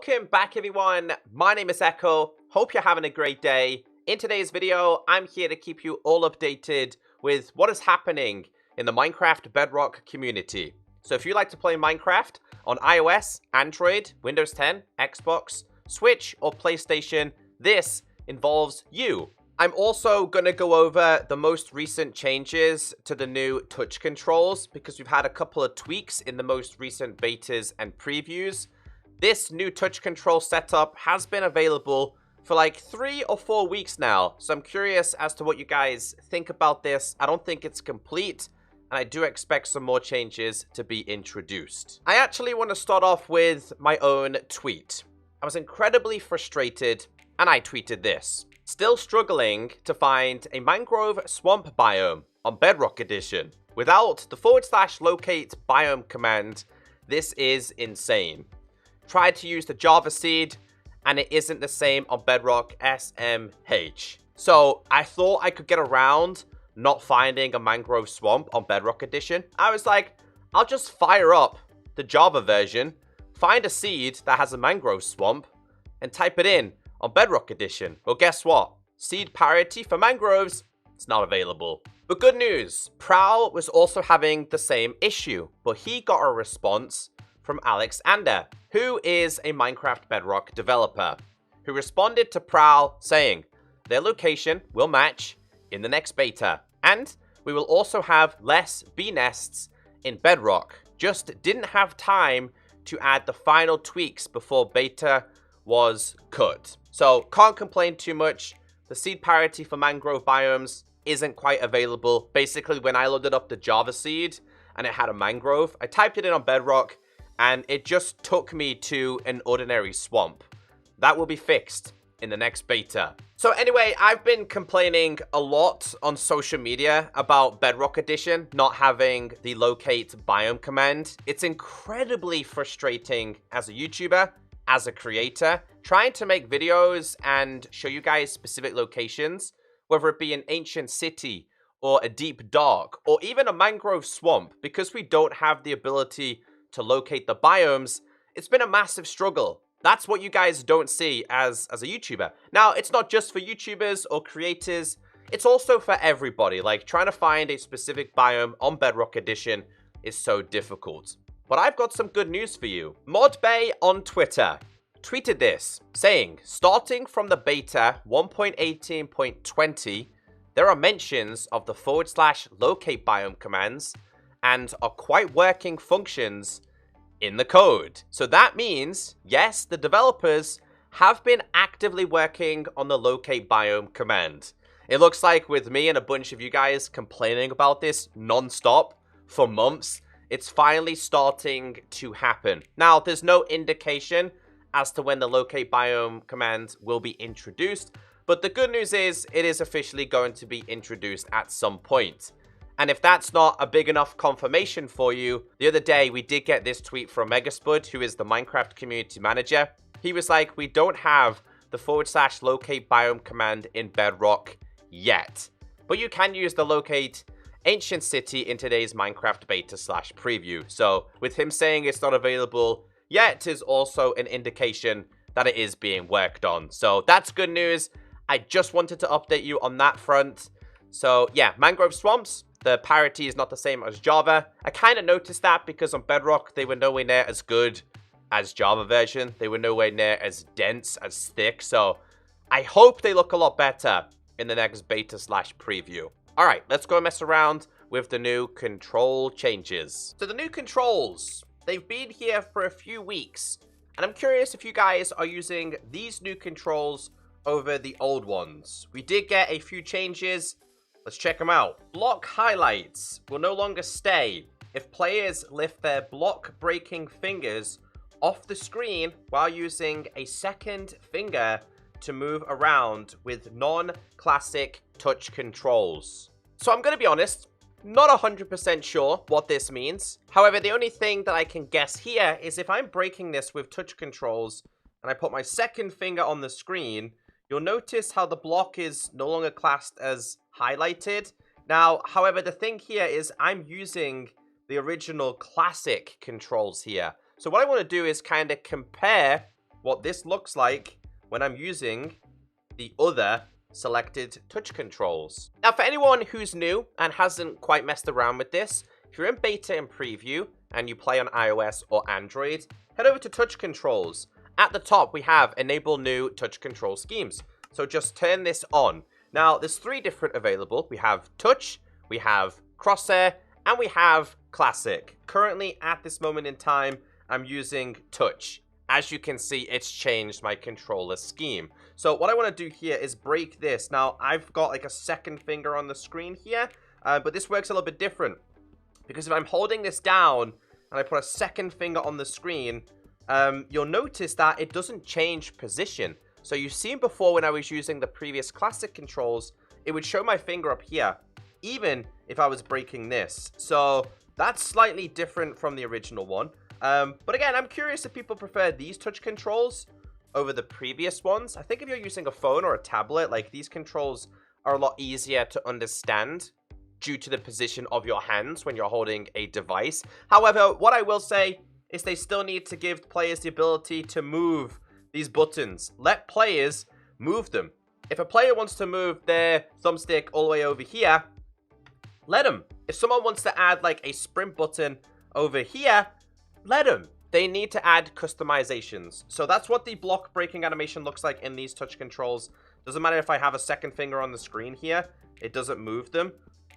Welcome back, everyone. My name is Echo. Hope you're having a great day. In today's video, I'm here to keep you all updated with what is happening in the Minecraft Bedrock community. So if you like to play Minecraft on iOS, Android, Windows 10, Xbox, Switch, or PlayStation, this involves you. I'm also going to go over the most recent changes to the new touch controls because we've had a couple of tweaks in the most recent betas and previews. This new touch control setup has been available for like 3 or 4 weeks now, so I'm curious as to what you guys think about this. I don't think it's complete, and I do expect some more changes to be introduced. I actually want to start off with my own tweet. I was incredibly frustrated, and I tweeted this. Still struggling to find a Mangrove Swamp biome on Bedrock Edition. Without the /Locatebiome command, this is insane. Tried to use the Java seed, and it isn't the same on Bedrock SMH. So I thought I could get around not finding a Mangrove Swamp on Bedrock Edition. I was like, I'll just fire up the Java version, find a seed that has a Mangrove Swamp, and type it in on Bedrock Edition. Well, guess what? Seed parity for mangroves, it's not available. But good news, Prowl was also having the same issue, but he got a response from Alexander, who is a Minecraft Bedrock developer, who responded to Prowl saying their location will match in the next beta, and we will also have less bee nests in Bedrock. Just didn't have time to add the final tweaks before beta was cut. So can't complain too much. The seed parity for Mangrove Biomes isn't quite available. Basically, when I loaded up the Java seed and it had a mangrove, I typed it in on Bedrock, and it just took me to an ordinary swamp. That will be fixed in the next beta. So anyway, I've been complaining a lot on social media about Bedrock Edition not having the locate biome command. It's incredibly frustrating as a YouTuber, as a creator, trying to make videos and show you guys specific locations, whether it be an ancient city or a deep dark or even a mangrove swamp, because we don't have the ability to locate the biomes. It's been a massive struggle. That's what you guys don't see as a YouTuber. Now, it's not just for YouTubers or creators. It's also for everybody. Like, trying to find a specific biome on Bedrock Edition is so difficult. But I've got some good news for you. ModBay on Twitter tweeted this, saying, starting from the beta 1.18.20, there are mentions of the /Locatebiome commands and are quite working functions in the code. So that means, yes, the developers have been actively working on the Locatebiome command. It looks like with me and a bunch of you guys complaining about this non-stop for months, it's finally starting to happen. Now, there's no indication as to when the Locatebiome command will be introduced, but the good news is it is officially going to be introduced at some point. And if that's not a big enough confirmation for you, the other day we did get this tweet from Megaspud, who is the Minecraft community manager. He was like, we don't have the /Locatebiome command in Bedrock yet, but you can use the locate ancient city in today's Minecraft beta /preview. So with him saying it's not available yet is also an indication that it is being worked on. So that's good news. I just wanted to update you on that front. So yeah, Mangrove Swamps, the parity is not the same as Java. I kind of noticed that because on Bedrock, they were nowhere near as good as Java version. They were nowhere near as dense, as thick. So I hope they look a lot better in the next beta /preview. All right, let's go mess around with the new control changes. So the new controls, they've been here for a few weeks. And I'm curious if you guys are using these new controls over the old ones. We did get a few changes. Let's check them out. Block highlights will no longer stay if players lift their block breaking fingers off the screen while using a second finger to move around with non-classic touch controls. So I'm going to be honest, not 100% sure what this means. However, the only thing that I can guess here is if I'm breaking this with touch controls and I put my second finger on the screen, you'll notice how the block is no longer classed as highlighted. Now, however, the thing here is I'm using the original classic controls here. So what I want to do is kind of compare what this looks like when I'm using the other selected touch controls. Now, for anyone who's new and hasn't quite messed around with this, if you're in beta and preview and you play on iOS or Android, head over to touch controls. At the top, we have enable new touch control schemes. So just turn this on. Now, there's 3 different available. We have touch, we have crosshair, and we have classic. Currently, at this moment in time, I'm using touch. As you can see, it's changed my controller scheme. So what I want to do here is break this. Now, I've got like a second finger on the screen here, but this works a little bit different. Because if I'm holding this down and I put a second finger on the screen, you'll notice that it doesn't change position. So you've seen before when I was using the previous classic controls, it would show my finger up here, even if I was breaking this. So that's slightly different from the original one. But again, I'm curious if people prefer these touch controls over the previous ones. I think if you're using a phone or a tablet, like these controls are a lot easier to understand due to the position of your hands when you're holding a device. However, what I will say is they still need to give players the ability to move these buttons. Let players move them. If a player wants to move their thumbstick all the way over here, let them. If someone wants to add like a sprint button over here, let them. They need to add customizations. So that's what the block breaking animation looks like in these touch controls. Doesn't matter if I have a second finger on the screen here, it doesn't move them.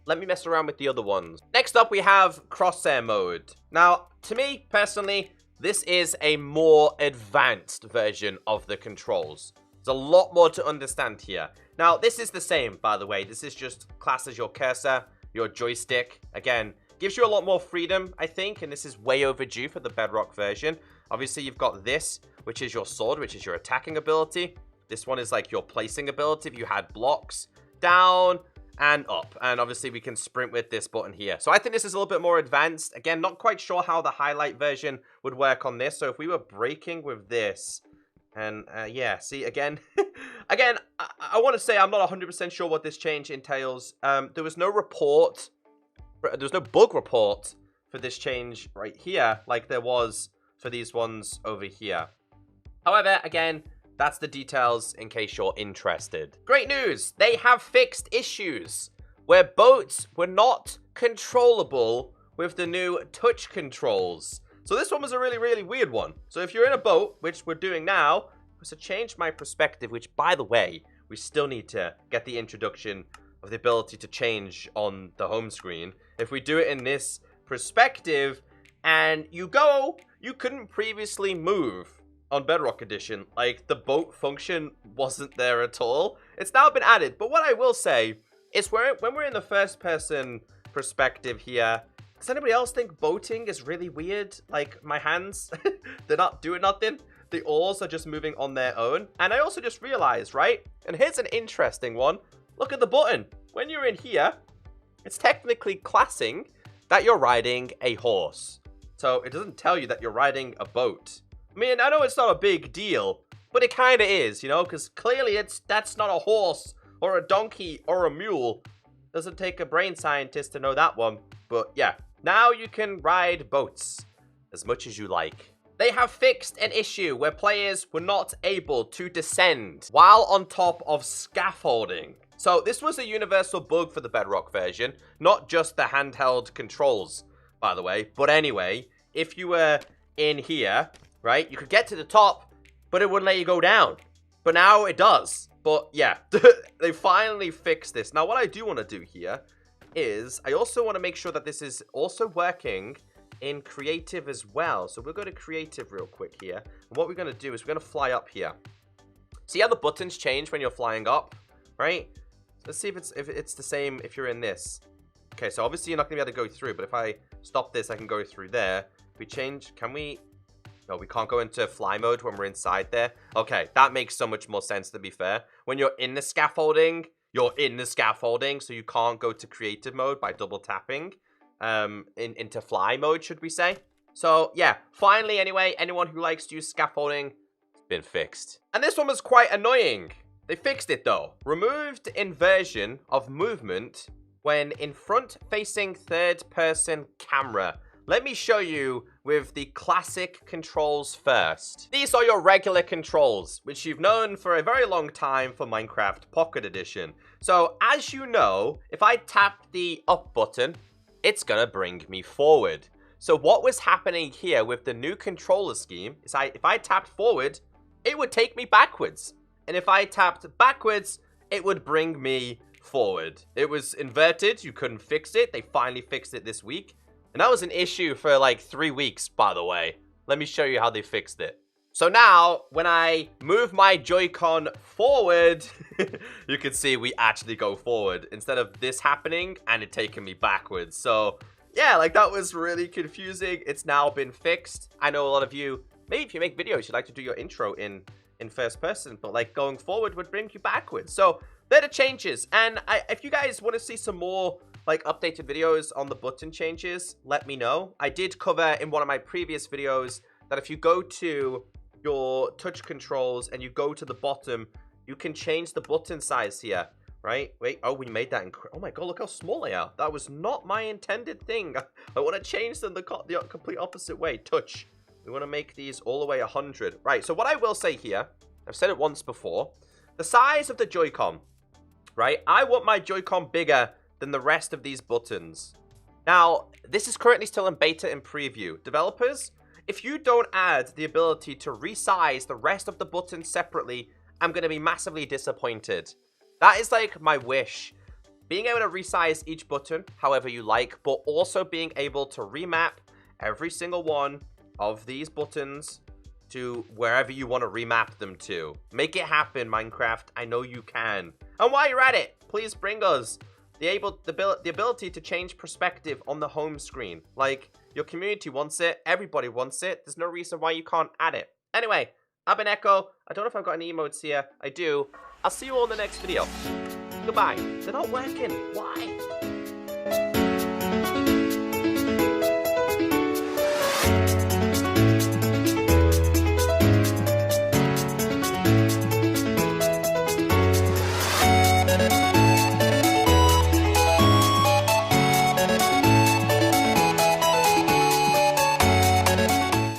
Let me mess around with the other ones. Next up, we have Crosshair Mode. Now, to me, personally, this is a more advanced version of the controls. There's a lot more to understand here. Now, this is the same, by the way. This is just class as your cursor, your joystick. Again, gives you a lot more freedom, I think, and this is way overdue for the Bedrock version. Obviously, you've got this, which is your sword, which is your attacking ability. This one is like your placing ability if you had blocks down and up. And obviously, we can sprint with this button here. So I think this is a little bit more advanced. Again, not quite sure how the highlight version would work on this. So if we were breaking with this, and yeah, see, again, again, I want to say I'm not 100% sure what this change entails. There was no report. There's no bug report for this change right here, like there was for these ones over here. However, again, that's the details in case you're interested. Great news! They have fixed issues where boats were not controllable with the new touch controls. So this one was a really, really weird one. So if you're in a boat, which we're doing now, was to change my perspective, which, by the way, we still need to get the introduction of the ability to change on the home screen. If we do it in this perspective and you couldn't previously move on Bedrock Edition. Like, the boat function wasn't there at all. It's now been added. But what I will say is when we're in the first person perspective here, does anybody else think boating is really weird? Like, my hands, they're not doing nothing. The oars are just moving on their own. And I also just realized, right? And here's an interesting one. Look at the button. When you're in here, it's technically classing that you're riding a horse. So it doesn't tell you that you're riding a boat. I mean, I know it's not a big deal, but it kind of is, you know, because clearly that's not a horse or a donkey or a mule. Doesn't take a brain scientist to know that one. But yeah, now you can ride boats as much as you like. They have fixed an issue where players were not able to descend while on top of scaffolding. So this was a universal bug for the Bedrock version, not just the handheld controls, by the way. But anyway, if you were in here, right, you could get to the top, but it wouldn't let you go down. But now it does. But yeah, they finally fixed this. Now, what I do want to do here is I also want to make sure that this is also working in creative as well. So we'll go to creative real quick here. And what we're going to do is we're going to fly up here. See how the buttons change when you're flying up, right? Let's see if it's the same if you're in this. Okay, so obviously you're not going to be able to go through, but if I stop this, I can go through there. If we change, can we? No, we can't go into fly mode when we're inside there. Okay, that makes so much more sense, to be fair. When you're in the scaffolding, you're in the scaffolding, so you can't go to creative mode by double tapping into fly mode, should we say. So, yeah, finally, anyway, anyone who likes to use scaffolding, it's been fixed. And this one was quite annoying. They fixed it, though. Removed inversion of movement when in front-facing third-person camera let me show you with the classic controls first. These are your regular controls, which you've known for a very long time for Minecraft Pocket Edition. So, as you know, if I tap the up button, it's gonna bring me forward. So what was happening here with the new controller scheme is if I tapped forward, it would take me backwards. And if I tapped backwards, it would bring me forward. It was inverted. You couldn't fix it. They finally fixed it this week. And that was an issue for like 3 weeks, by the way. Let me show you how they fixed it. So now, when I move my Joy-Con forward, you can see we actually go forward instead of this happening and it taking me backwards. So yeah, like that was really confusing. It's now been fixed. I know a lot of you, maybe if you make videos, you like to do your intro in first person, but like going forward would bring you backwards. So they're the changes. And if you guys want to see some more like updated videos on the button changes, let me know. I did cover in one of my previous videos that if you go to your touch controls and you go to the bottom, you can change the button size here. Right? Wait. Oh, we made that. Oh my god, look how small they are. That was not my intended thing. I want to change them the complete opposite way. Touch. We want to make these all the way 100. Right. So what I will say here, I've said it once before. The size of the Joy-Con. Right? I want my Joy-Con bigger than the rest of these buttons. Now, this is currently still in beta and preview. Developers, if you don't add the ability to resize the rest of the buttons separately, I'm going to be massively disappointed. That is like my wish. Being able to resize each button however you like, but also being able to remap every single one of these buttons to wherever you want to remap them to. Make it happen, Minecraft. I know you can. And while you're at it, please bring us the ability to change perspective on the home screen. Like, your community wants it. Everybody wants it. There's no reason why you can't add it. Anyway, I've been Echo. I don't know if I've got any emotes here. I do. I'll see you all in the next video. Goodbye. They're not working. Why?